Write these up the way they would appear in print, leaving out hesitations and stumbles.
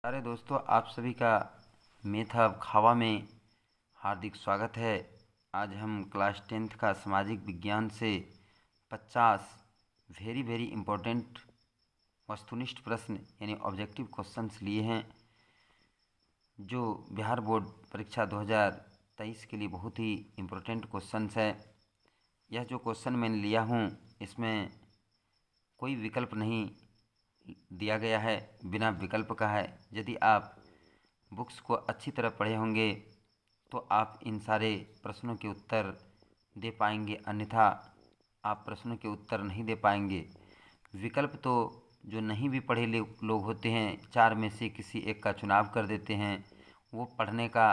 अरे दोस्तों, आप सभी का मेथ हब खावा में हार्दिक स्वागत है। आज हम क्लास 10th का सामाजिक विज्ञान से 50 वेरी वेरी इम्पोर्टेंट वस्तुनिष्ठ प्रश्न यानी ऑब्जेक्टिव क्वेश्चंस लिए हैं, जो बिहार बोर्ड परीक्षा 2023 के लिए बहुत ही इम्पोर्टेंट क्वेश्चंस है। यह जो क्वेश्चन मैंने लिया हूँ, इसमें कोई विकल्प नहीं दिया गया है, बिना विकल्प का है। यदि आप बुक्स को अच्छी तरह पढ़े होंगे तो आप इन सारे प्रश्नों के उत्तर दे पाएंगे, अन्यथा आप प्रश्नों के उत्तर नहीं दे पाएंगे। विकल्प तो जो नहीं भी पढ़े लोग होते हैं, चार में से किसी एक का चुनाव कर देते हैं, वो पढ़ने का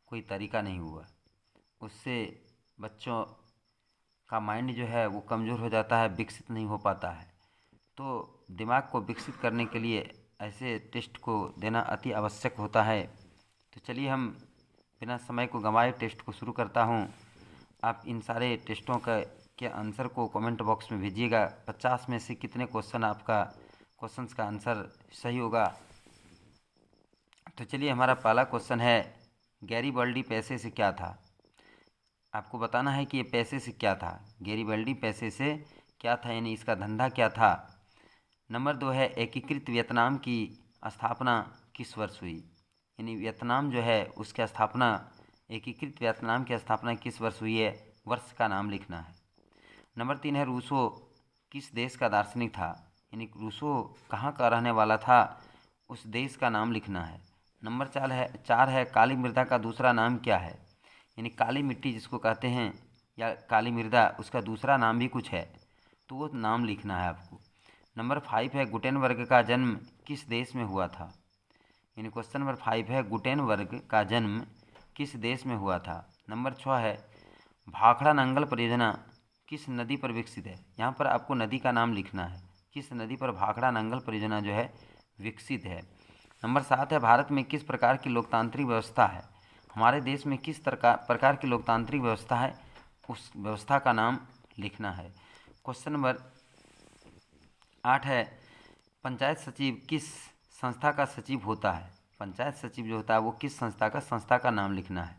कोई तरीका नहीं हुआ। उससे बच्चों का माइंड जो है वो कमज़ोर हो जाता है, विकसित नहीं हो पाता है। तो दिमाग को विकसित करने के लिए ऐसे टेस्ट को देना अति आवश्यक होता है। तो चलिए हम बिना समय को गंवाए टेस्ट को शुरू करता हूँ। आप इन सारे टेस्टों के आंसर को कमेंट बॉक्स में भेजिएगा। 50 में से कितने क्वेश्चंस का आंसर सही होगा। तो चलिए, हमारा पहला क्वेश्चन है, गैरीबल्डी पैसे से क्या था। आपको बताना है कि ये पैसे से क्या था। गैरीबल्डी पैसे से क्या था, यानी इसका धंधा क्या था। नंबर 2 है, एकीकृत वियतनाम की स्थापना किस वर्ष हुई। यानी वियतनाम जो है उसकी स्थापना, एकीकृत वियतनाम की स्थापना किस वर्ष हुई है, वर्ष का नाम लिखना है। नंबर 3 है, रूसो किस देश का दार्शनिक था। यानी रूसो कहाँ का रहने वाला था, उस देश का नाम लिखना है। नंबर 4 है, काली मृदा का दूसरा नाम क्या है। यानी काली मिट्टी जिसको कहते हैं या काली मृदा, उसका दूसरा नाम भी कुछ है, तो वो नाम लिखना है आपको। नंबर 5 है, गुटेनबर्ग का जन्म किस देश में हुआ था। यानी क्वेश्चन नंबर 5 है, गुटेनबर्ग का जन्म किस देश में हुआ था। नंबर 6 है, भाखड़ा नंगल परियोजना किस नदी पर विकसित है। यहाँ पर आपको नदी का नाम लिखना है, किस नदी पर भाखड़ा नंगल परियोजना जो है विकसित है। नंबर 7 है, भारत में किस प्रकार की लोकतांत्रिक व्यवस्था है। हमारे देश में किस प्रकार की लोकतांत्रिक व्यवस्था है, उस व्यवस्था का नाम लिखना है। क्वेश्चन नंबर 8 है, पंचायत सचिव किस संस्था का सचिव होता है। पंचायत सचिव जो होता है वो किस संस्था का नाम लिखना है।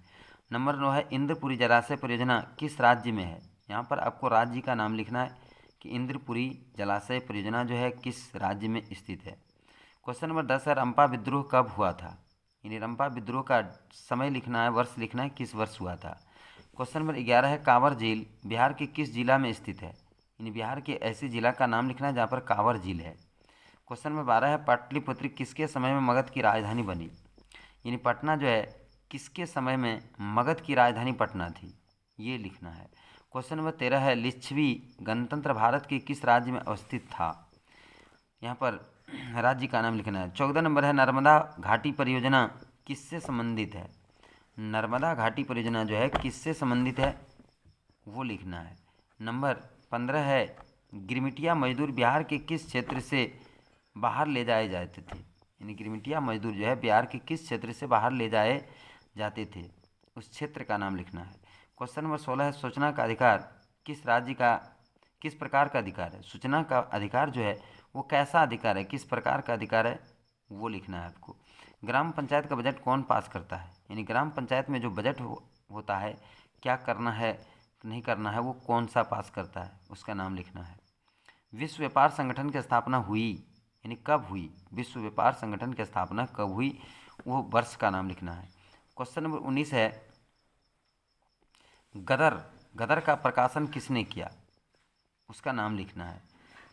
नंबर 9 है, इंद्रपुरी जलाशय परियोजना किस राज्य में है। यहाँ पर आपको राज्य का नाम लिखना है कि इंद्रपुरी जलाशय परियोजना जो है किस राज्य में स्थित है। क्वेश्चन नंबर 10 है, रंपा विद्रोह कब हुआ था। यानी रंपा विद्रोह का समय लिखना है, वर्ष लिखना है, किस वर्ष हुआ था। क्वेश्चन नंबर 11 है, कांवर झील बिहार के किस जिला में स्थित है। यानी बिहार के ऐसे जिला का नाम लिखना है जहाँ पर कांवर झील है। क्वेश्चन नंबर 12 है, पाटलिपुत्र किसके समय में मगध की राजधानी बनी। यानी पटना जो है किसके समय में मगध की राजधानी पटना थी, ये लिखना है। क्वेश्चन नंबर 13 है, लिच्छवी गणतंत्र भारत के किस राज्य में अवस्थित था। यहाँ पर राज्य का नाम लिखना है। 14 नंबर है, नर्मदा घाटी परियोजना किससे संबंधित है। नर्मदा घाटी परियोजना जो है किससे संबंधित है, वो लिखना है। नंबर 15 है, गिरमिटिया मजदूर बिहार के किस क्षेत्र से बाहर ले जाए जाते थे। यानी गिरमिटिया मजदूर जो है बिहार के किस क्षेत्र से बाहर ले जाए जाते थे, उस क्षेत्र का नाम लिखना है। क्वेश्चन नंबर 16 है, सूचना का अधिकार किस राज्य का किस प्रकार का अधिकार है। सूचना का अधिकार जो है वो कैसा अधिकार है, किस प्रकार का अधिकार है, वो लिखना है आपको। ग्राम पंचायत का बजट कौन पास करता है। यानी ग्राम पंचायत में जो बजट होता है, क्या करना है नहीं करना है, वो कौन सा पास करता है, उसका नाम लिखना है। विश्व व्यापार संगठन की स्थापना हुई, यानी कब हुई, विश्व व्यापार संगठन की स्थापना कब हुई, वो वर्ष का नाम लिखना है। क्वेश्चन नंबर 19 है, गदर गदर का प्रकाशन किसने किया, उसका नाम लिखना है।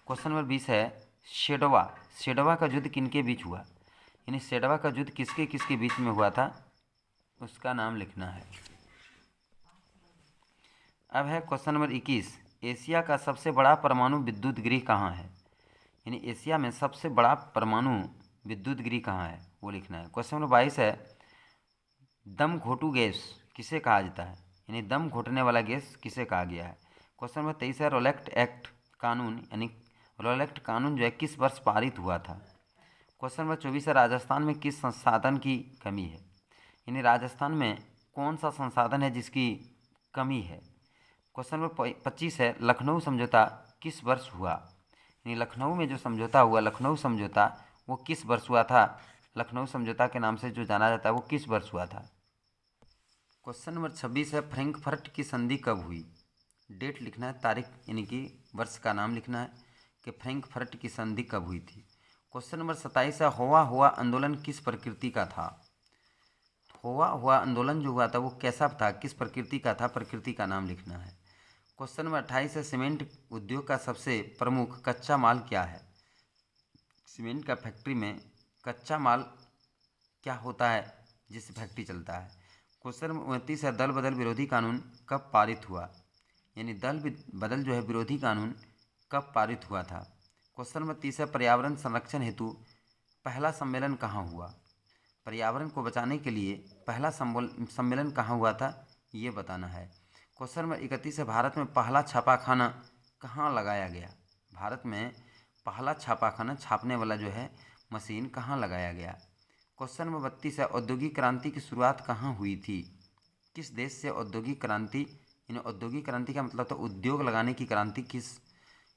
क्वेश्चन नंबर 20 है, शेडवा शेडवा का युद्ध किनके बीच हुआ। यानी शेडवा का युद्ध किसके किसके बीच में हुआ था, उसका नाम लिखना है। अब है क्वेश्चन नंबर 21, एशिया का सबसे बड़ा परमाणु विद्युत गृह कहाँ है। यानी एशिया में सबसे बड़ा परमाणु विद्युत गृह कहाँ है, वो लिखना है। क्वेश्चन नंबर 22 है, दम घोटू गैस किसे कहा जाता है। यानी दम घोटने वाला गैस किसे कहा गया है। क्वेश्चन नंबर 23 है, रोलेक्ट एक्ट कानून, यानी रोलेक्ट कानून जो है किस वर्ष पारित हुआ था। क्वेश्चन नंबर 24 है, राजस्थान में किस संसाधन की कमी है। यानी राजस्थान में कौन सा संसाधन है जिसकी कमी है। क्वेश्चन नंबर 25 है, लखनऊ समझौता किस वर्ष हुआ। यानी लखनऊ में जो समझौता हुआ, लखनऊ समझौता वो किस वर्ष हुआ था, लखनऊ समझौता के नाम से जो जाना जाता है वो किस वर्ष हुआ था? क्वेश्चन नंबर 26 है, फ्रैंकफर्ट की संधि कब हुई? डेट लिखना है, तारीख यानी कि वर्ष का नाम लिखना है कि फ्रैंकफर्ट की संधि कब हुई थी। क्वेश्चन नंबर 27 है, हुआ हुआ आंदोलन किस प्रकृति का था? हुआ हुआ आंदोलन जो हुआ था वो कैसा था, किस प्रकृति का था, प्रकृति का नाम लिखना है। क्वेश्चन नंबर 28 है, सीमेंट उद्योग का सबसे प्रमुख कच्चा माल क्या है? सीमेंट का फैक्ट्री में कच्चा माल क्या होता है जिससे फैक्ट्री चलता है? क्वेश्चन नंबर 29 है, दल बदल विरोधी कानून कब पारित हुआ? यानी दल बदल जो है विरोधी कानून कब पारित हुआ था? क्वेश्चन नंबर 30 है, पर्यावरण संरक्षण हेतु पहला सम्मेलन कहाँ हुआ? पर्यावरण को बचाने के लिए पहला सम्मेलन कहाँ हुआ था, ये बताना है। क्वेश्चन नंबर 31 है, भारत में पहला छापाखाना कहाँ लगाया गया? भारत में पहला छापाखाना छापने वाला जो है मशीन कहाँ लगाया गया? क्वेश्चन नंबर 32 है, औद्योगिक क्रांति की शुरुआत कहाँ हुई थी? किस देश से औद्योगिक क्रांति, यानी औद्योगिक क्रांति का मतलब तो उद्योग लगाने की क्रांति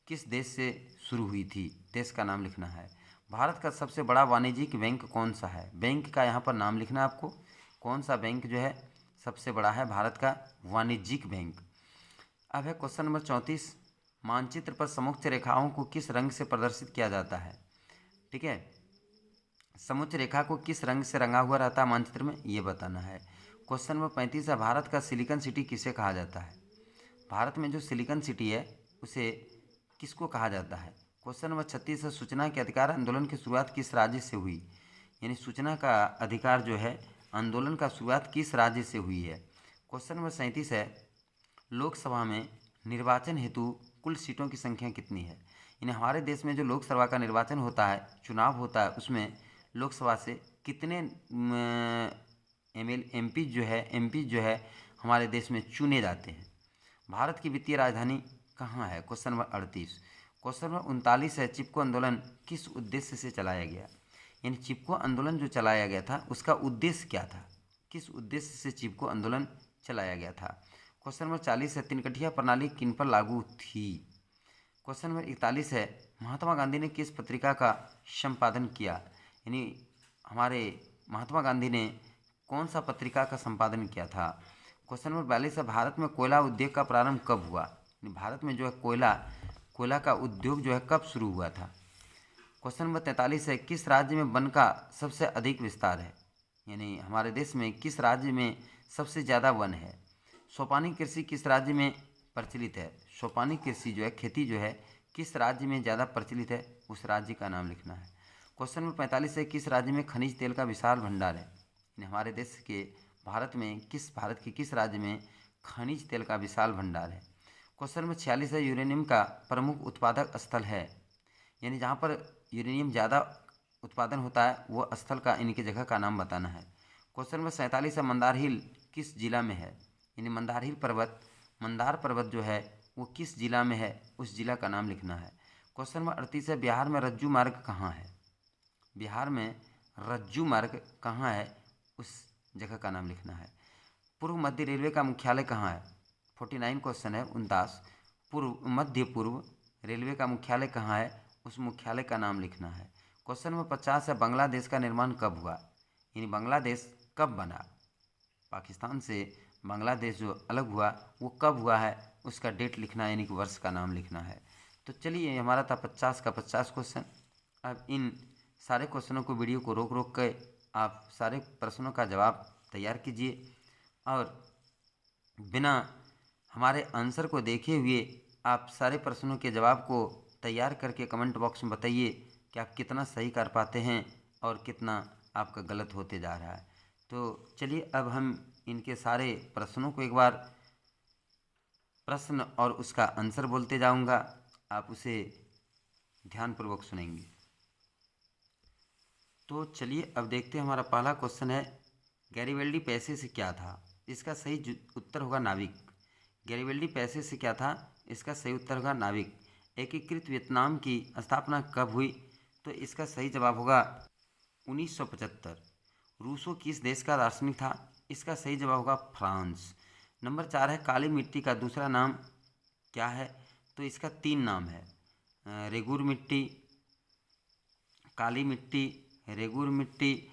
किस देश से शुरू हुई थी? देश का नाम लिखना है। भारत का सबसे बड़ा वाणिज्यिक बैंक कौन सा है? बैंक का यहाँ पर नाम लिखना है आपको, कौन सा बैंक जो है सबसे बड़ा है भारत का वाणिज्यिक बैंक। अब है क्वेश्चन नंबर 34, मानचित्र पर समुच्च रेखाओं को किस रंग से प्रदर्शित किया जाता है? ठीक है, समुच्च रेखा को किस रंग से रंगा हुआ रहता है मानचित्र में, ये बताना है। क्वेश्चन नंबर 35 है, भारत का सिलिकॉन सिटी किसे कहा जाता है? भारत में जो सिलिकॉन सिटी है उसे किसको कहा जाता है? क्वेश्चन नंबर 36 है, सूचना के अधिकार आंदोलन की शुरुआत किस राज्य से हुई? यानी सूचना का अधिकार जो है आंदोलन का शुरुआत किस राज्य से हुई है? क्वेश्चन नंबर 37 है, लोकसभा में निर्वाचन हेतु कुल सीटों की संख्या कितनी है? यानी हमारे देश में जो लोकसभा का निर्वाचन होता है, चुनाव होता है, उसमें लोकसभा से कितने एमपी जो है हमारे देश में चुने जाते हैं? भारत की वित्तीय राजधानी कहाँ है? Question number 38। क्वेश्चन नंबर 39 है, चिपको आंदोलन किस उद्देश्य से चलाया गया? यानी चिपको आंदोलन जो चलाया गया था उसका उद्देश्य क्या था? किस उद्देश्य से चिपको आंदोलन चलाया गया था? क्वेश्चन नंबर 40 है, तिनकठिया प्रणाली किन पर लागू थी? क्वेश्चन नंबर 41 है, महात्मा गांधी ने किस पत्रिका का संपादन किया? यानी हमारे महात्मा गांधी ने कौन सा पत्रिका का संपादन किया था? क्वेश्चन नंबर 42 है, भारत में कोयला उद्योग का प्रारंभ कब हुआ? भारत में जो है कोयला का उद्योग जो है कब शुरू हुआ था? क्वेश्चन नंबर 43 है, किस राज्य में वन का सबसे अधिक विस्तार है? यानी हमारे देश में किस राज्य में सबसे ज़्यादा वन है? सोपानी कृषि किस राज्य में प्रचलित है? सोपानी कृषि जो है खेती जो है किस राज्य में ज़्यादा प्रचलित है, उस राज्य का नाम लिखना है। क्वेश्चन नंबर 45 है, किस राज्य में खनिज तेल का विशाल भंडार है? यानी हमारे देश के भारत के किस राज्य में खनिज तेल का विशाल भंडार है? क्वेश्चन नंबर 46 है, यूरेनियम का प्रमुख उत्पादक स्थल है? यानी जहाँ पर यूरेनियम ज़्यादा उत्पादन होता है वो स्थल का, इनकी जगह का नाम बताना है। क्वेश्चन नंबर 47 है, मंदार हिल किस जिला में है? यानी मंदार पर्वत जो है वो किस जिला में है, उस जिला का नाम लिखना है। क्वेश्चन नंबर 38 है, बिहार में रज्जू मार्ग कहाँ है? बिहार में रज्जू मार्ग कहाँ है, उस जगह का नाम लिखना है। पूर्व मध्य रेलवे का मुख्यालय कहाँ है? 49 क्वेश्चन है 49, मध्य पूर्व रेलवे का मुख्यालय कहाँ है, उस मुख्यालय का नाम लिखना है। क्वेश्चन नंबर 50 है, बांग्लादेश का निर्माण कब हुआ? यानी बांग्लादेश कब बना? पाकिस्तान से बांग्लादेश जो अलग हुआ वो कब हुआ है, उसका डेट लिखना है, यानी कि वर्ष का नाम लिखना है। तो चलिए, हमारा था 50 का 50 क्वेश्चन। अब इन सारे क्वेश्चनों को, वीडियो को रोक रोक कर आप सारे प्रश्नों का जवाब तैयार कीजिए और बिना हमारे आंसर को देखे हुए आप सारे प्रश्नों के जवाब को तैयार करके कमेंट बॉक्स में बताइए कि आप कितना सही कर पाते हैं और कितना आपका गलत होते जा रहा है। तो चलिए, अब हम इनके सारे प्रश्नों को एक बार प्रश्न और उसका आंसर बोलते जाऊंगा, आप उसे ध्यानपूर्वक सुनेंगे। तो चलिए अब देखते हैं, हमारा पहला क्वेश्चन है, गैरीबल्डी पैसे से क्या था? इसका सही उत्तर होगा नाविक। गैरीबल्डी पैसे से क्या था? इसका सही उत्तर होगा नाविक। एकीकृत वियतनाम की स्थापना कब हुई? तो इसका सही जवाब होगा 1975। रूसो किस देश का दार्शनिक था? इसका सही जवाब होगा फ्रांस। नंबर 4 है, काली मिट्टी का दूसरा नाम क्या है? तो इसका 3 नाम है, रेगुर मिट्टी, काली मिट्टी, रेगुर मिट्टी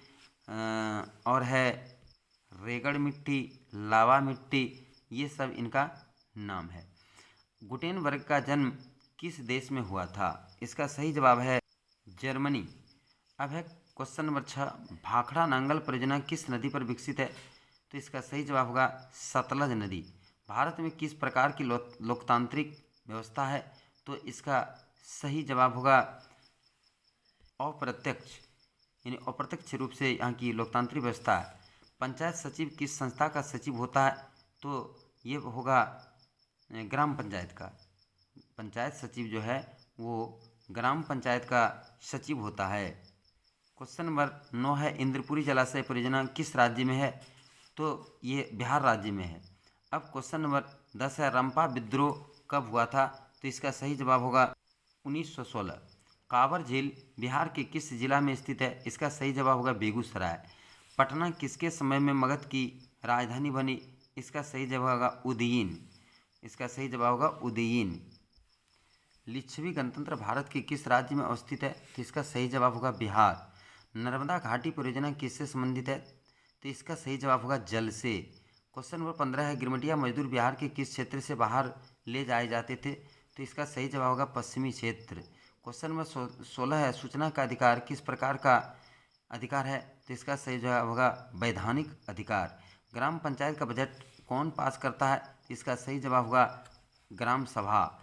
और है रेगड़ मिट्टी, लावा मिट्टी, ये सब इनका नाम है। गुटेनबर्ग का जन्म किस देश में हुआ था? इसका सही जवाब है जर्मनी। अब है क्वेश्चन नंबर 6, भाखड़ा नांगल परियोजना किस नदी पर विकसित है? तो इसका सही जवाब होगा सतलज नदी। भारत में किस प्रकार की लोकतांत्रिक व्यवस्था है? तो इसका सही जवाब होगा अप्रत्यक्ष, यानी अप्रत्यक्ष रूप से यहाँ की लोकतांत्रिक व्यवस्था है। पंचायत सचिव किस संस्था का सचिव होता है? तो ये होगा ग्राम पंचायत का। पंचायत सचिव जो है वो ग्राम पंचायत का सचिव होता है। क्वेश्चन नंबर 9 है, इंद्रपुरी जलाशय परियोजना किस राज्य में है? तो ये बिहार राज्य में है। अब क्वेश्चन नंबर 10 है, रंपा विद्रोह कब हुआ था? तो इसका सही जवाब होगा 1916। कांवर झील बिहार के किस जिला में स्थित है? इसका सही जवाब होगा बेगूसराय। पटना किसके समय में मगध की राजधानी बनी? इसका सही जवाब होगा उदयीन। इसका सही जवाब होगा उदयीन। लिच्छवी गणतंत्र भारत के किस राज्य में अवस्थित है? तो इसका सही जवाब होगा बिहार। नर्मदा घाटी परियोजना किससे संबंधित है? तो इसका सही जवाब होगा जल से। क्वेश्चन नंबर 15 है, गिरमिटिया मजदूर बिहार के किस क्षेत्र से बाहर ले जाए जाते थे? तो इसका सही जवाब होगा पश्चिमी क्षेत्र। क्वेश्चन नंबर 16 है, सूचना का अधिकार किस प्रकार का अधिकार है? तो इसका सही जवाब होगा वैधानिक अधिकार। ग्राम पंचायत का बजट कौन पास करता है? इसका सही जवाब होगा ग्राम सभा।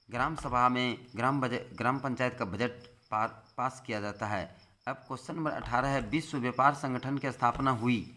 ग्राम सभा में ग्राम पंचायत का बजट पास किया जाता है। अब क्वेश्चन नंबर 18 है, विश्व व्यापार संगठन की स्थापना हुई।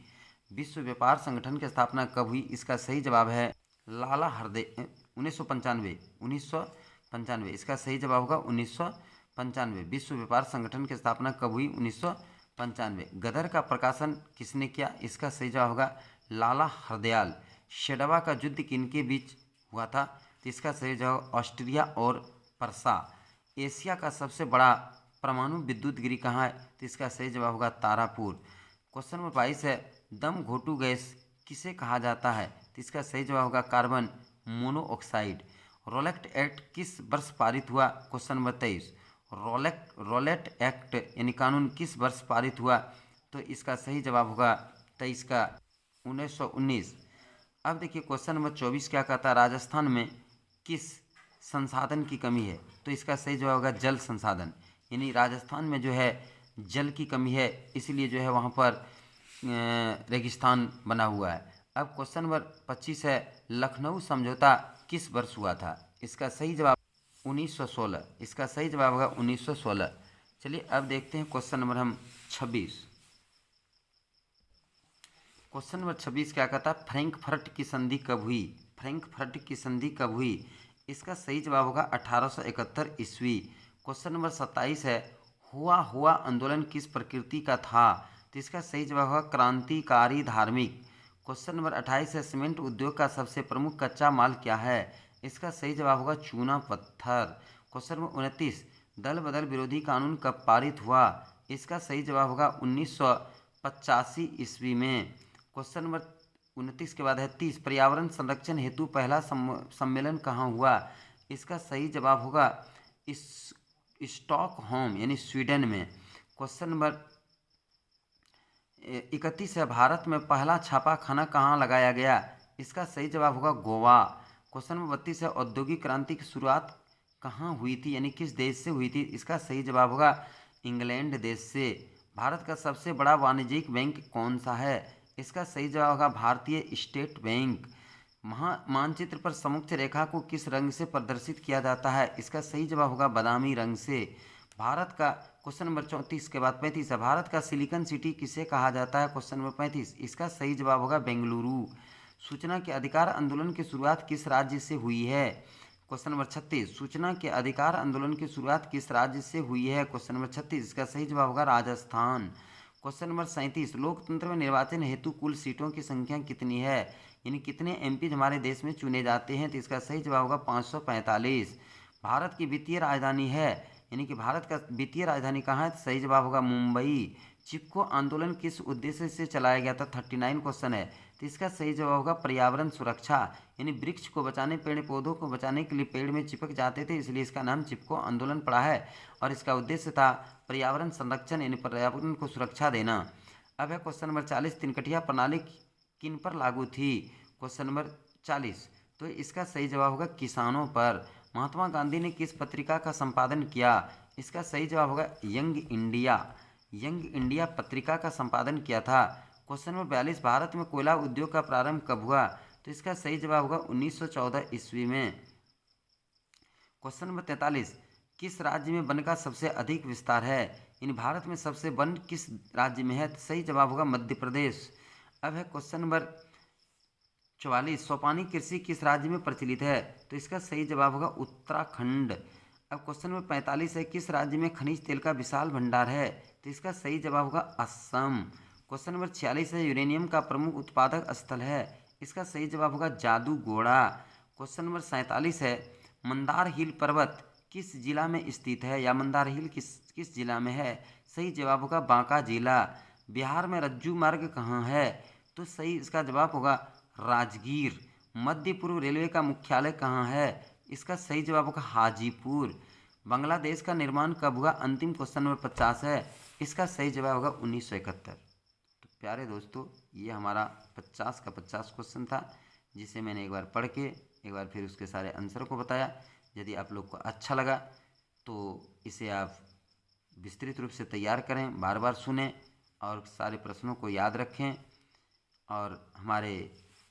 विश्व व्यापार संगठन की स्थापना कब हुई? इसका सही जवाब है लाला हरदयाल 1995। इसका सही जवाब होगा 1995। विश्व व्यापार संगठन की स्थापना कब हुई? 1995। गदर का प्रकाशन किसने किया? इसका सही जवाब होगा लाला हरदयाल। शेडवा का युद्ध किनके बीच हुआ था? तो इसका सही जवाब ऑस्ट्रिया और पर्सा। एशिया का सबसे बड़ा परमाणु विद्युत गिरी कहाँ है? तो इसका सही जवाब होगा तारापुर। क्वेश्चन नंबर 22 है, दम घोटू गैस किसे कहा जाता है? तो इसका सही जवाब होगा कार्बन मोनोऑक्साइड। रोलेट एक्ट किस वर्ष पारित हुआ? क्वेश्चन नंबर 23, रोलेट एक्ट यानी कानून किस वर्ष पारित हुआ? तो इसका सही जवाब होगा 23 का 1919। अब देखिए क्वेश्चन नंबर 24 क्या कहता है, राजस्थान में किस संसाधन की कमी है? तो इसका सही जवाब होगा जल संसाधन, यानी राजस्थान में जो है जल की कमी है, इसलिए जो है वहाँ पर रेगिस्तान बना हुआ है। अब क्वेश्चन नंबर 25 है, लखनऊ समझौता किस वर्ष हुआ था? इसका सही जवाब 1916। इसका सही जवाब होगा 1916। चलिए अब देखते हैं क्वेश्चन नंबर 26। क्वेश्चन नंबर 26 क्या कहता है, फ्रैंकफर्ट की संधि कब हुई? फ्रैंकफर्ट की संधि कब हुई? इसका सही जवाब होगा 1871 ईस्वी। क्वेश्चन नंबर 27 है, हुआ आंदोलन किस प्रकृति का था? तो इसका सही जवाब होगा क्रांतिकारी धार्मिक। क्वेश्चन नंबर 28 है, सीमेंट उद्योग का सबसे प्रमुख कच्चा माल क्या है? इसका सही जवाब होगा चूना पत्थर। क्वेश्चन नंबर 29, दल बदल विरोधी कानून कब पारित हुआ? इसका सही जवाब होगा 1985 ईस्वी में। क्वेश्चन नंबर 29 के बाद है 30, पर्यावरण संरक्षण हेतु पहला सम्मेलन कहाँ हुआ? इसका सही जवाब होगा स्टॉकहोम यानी स्वीडन में। क्वेश्चन नंबर 31 है, भारत में पहला छापा खाना कहाँ लगाया गया? इसका सही जवाब होगा गोवा। क्वेश्चन नंबर 32 है, औद्योगिक क्रांति की शुरुआत कहाँ हुई थी, यानी किस देश से हुई थी? इसका सही जवाब होगा इंग्लैंड देश से। भारत का सबसे बड़ा वाणिज्यिक बैंक कौन सा है? इसका सही जवाब होगा भारतीय स्टेट बैंक। मानचित्र पर समुच्चय रेखा को किस रंग से प्रदर्शित किया जाता है? इसका सही जवाब होगा बादामी रंग से। भारत का क्वेश्चन नंबर 34 के बाद 35 है, भारत का सिलिकॉन सिटी किसे कहा जाता है? क्वेश्चन नंबर 35, इसका सही जवाब होगा बेंगलुरु। सूचना के अधिकार आंदोलन की शुरुआत किस राज्य से हुई है? क्वेश्चन नंबर 36, सूचना के अधिकार आंदोलन की शुरुआत किस राज्य से हुई है? क्वेश्चन नंबर 36, इसका सही जवाब होगा राजस्थान। क्वेश्चन नंबर 37, लोकतंत्र में निर्वाचन हेतु कुल सीटों की संख्या कितनी है, यानी कितने एमपी हमारे देश में चुने जाते हैं? तो इसका सही जवाब होगा 545। भारत की वित्तीय राजधानी है, यानी कि भारत का वित्तीय राजधानी कहाँ है? तो सही जवाब होगा मुंबई। चिपको आंदोलन किस उद्देश्य से चलाया गया था? 39 क्वेश्चन है। तो इसका सही जवाब होगा पर्यावरण सुरक्षा, यानी वृक्ष को बचाने, पेड़ पौधों को बचाने के लिए पेड़ में चिपक जाते थे, इसलिए इसका नाम चिपको आंदोलन पड़ा है। और इसका उद्देश्य था पर्यावरण संरक्षण, यानी पर्यावरण को सुरक्षा देना। अब है क्वेश्चन नंबर 40, तिनकटिया प्रणाली किन पर लागू थी? क्वेश्चन नंबर 40, तो इसका सही जवाब होगा किसानों पर। महात्मा गांधी ने किस पत्रिका का संपादन किया? इसका सही जवाब होगा यंग इंडिया। यंग इंडिया पत्रिका का संपादन किया था। क्वेश्चन नंबर 42, भारत में कोयला उद्योग का प्रारंभ कब हुआ? तो इसका सही जवाब होगा 1914 ईस्वी में। क्वेश्चन नंबर 43, किस राज्य में वन का सबसे अधिक विस्तार है? इन भारत में सबसे वन किस राज्य में है? तो सही जवाब होगा मध्य प्रदेश। अब है क्वेश्चन नंबर 44, सोपानी कृषि किस राज्य में प्रचलित है? तो इसका सही जवाब होगा उत्तराखंड। अब क्वेश्चन नंबर 45 है, किस राज्य में खनिज तेल का विशाल भंडार है? तो इसका सही जवाब होगा असम। क्वेश्चन नंबर 46 है, यूरेनियम का प्रमुख उत्पादक स्थल है? इसका सही जवाब होगा जादूगोड़ा। क्वेश्चन नंबर 47 है, मंदार हिल पर्वत किस जिला में स्थित है, या मंदार हिल किस जिला में है? सही जवाब होगा बांका जिला। बिहार में रज्जू मार्ग कहाँ है? तो सही इसका जवाब होगा राजगीर। मध्य पूर्व रेलवे का मुख्यालय कहाँ है? इसका सही जवाब होगा हाजीपुर। बांग्लादेश का निर्माण कब हुआ? अंतिम क्वेश्चन नंबर 50 है। इसका सही जवाब होगा 1971। तो प्यारे दोस्तों, ये हमारा 50 का 50 क्वेश्चन था, जिसे मैंने एक बार पढ़ के एक बार फिर उसके सारे आंसर को बताया। यदि आप लोग को अच्छा लगा तो इसे आप विस्तृत रूप से तैयार करें, बार बार सुनें और सारे प्रश्नों को याद रखें, और हमारे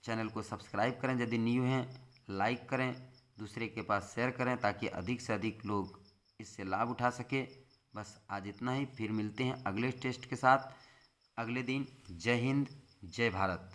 चैनल को सब्सक्राइब करें यदि न्यू हैं, लाइक करें, दूसरे के पास शेयर करें ताकि अधिक से अधिक लोग इससे लाभ उठा सके। बस आज इतना ही, फिर मिलते हैं अगले टेस्ट के साथ अगले दिन। जय हिंद, जय भारत।